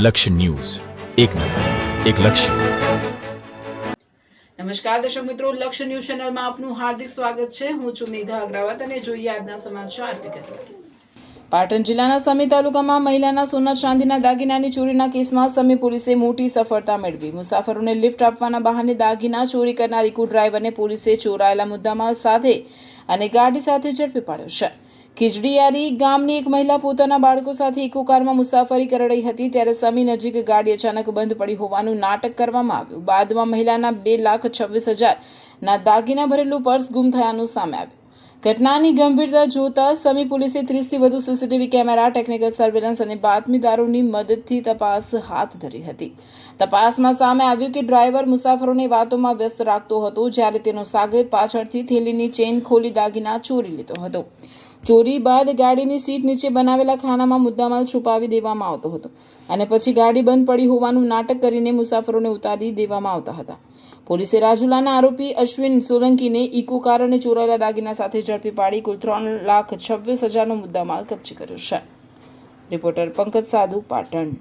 લક્ષ્ય ન્યૂઝ, એક નજર, એક લક્ષ્ય. નમસ્કાર દર્શક મિત્રો, લક્ષ્ય ન્યૂઝ ચેનલમાં આપનું હાર્દિક સ્વાગત છે. હું છું મેઘા અગ્રવાલ અને જોઈએ આજના સમાચાર વિગતવાર. પાટણ જિલ્લાના સમી તાલુકામાં મહિલાના સોના ચાંદીના દાગીનાની ચોરીના કેસમાં સમી પોલીસે મોટી સફળતા મેળવી. મુસાફરોને લિફ્ટ આપવાના બહાને દાગીના ચોરી કરનાર ઇકો ડ્રાઈવરને પોલીસે ચોરાયેલા મુદ્દામાલ સાથે અને ગાડી સાથે ઝડપી પાડ્યો છે. ખીજડીયારી ગામની એક મહિલા પોતાના બાળકો સાથે ઇકો કારમાં મુસાફરી કરી રહી હતી ત્યારે સમી નજીક ગાડી અચાનક બંધ પડી હોવાનું નાટક કરવામાં આવ્યું. બાદમાં મહિલાના 2,26,000ના દાગીના ભરેલું પર્સ ગુમ થયાનું સામે આવ્યું. ઘટનાની ગંભીરતા જોતા સમી પોલીસે 30થી વધુ સીસીટીવી કેમેરા, ટેકનિકલ સર્વેલન્સ અને બાતમીદારોની મદદથી તપાસ હાથ ધરી હતી. તપાસમાં સામે આવ્યું કે ડ્રાઈવર મુસાફરોને વાતોમાં વ્યસ્ત રાખતો હતો, જ્યારે તેનો સાગરીત પાછળથી થેલીની ચેઇન ખોલી દાગીના ચોરી લીધો હતો. ચોરી બાદ ગાડીની સીટ નીચે બનાવેલા ખાનામાં મુદ્દામાલ છુપાવી દેવામાં આવતો હતો અને પછી ગાડી બંધ પડી હોવાનું નાટક કરીને મુસાફરોને ઉતારી દેવામાં આવતા હતા. પોલીસે રાજુલાના આરોપી અશ્વિન સોલંકીને ઇકો કાર અને ચોરાયેલા દાગીના સાથે ઝડપી પાડી કુલ 3,26,000નો મુદ્દામાલ કબજે કર્યો છે. રિપોર્ટર પંકજ સાધુ, પાટણ.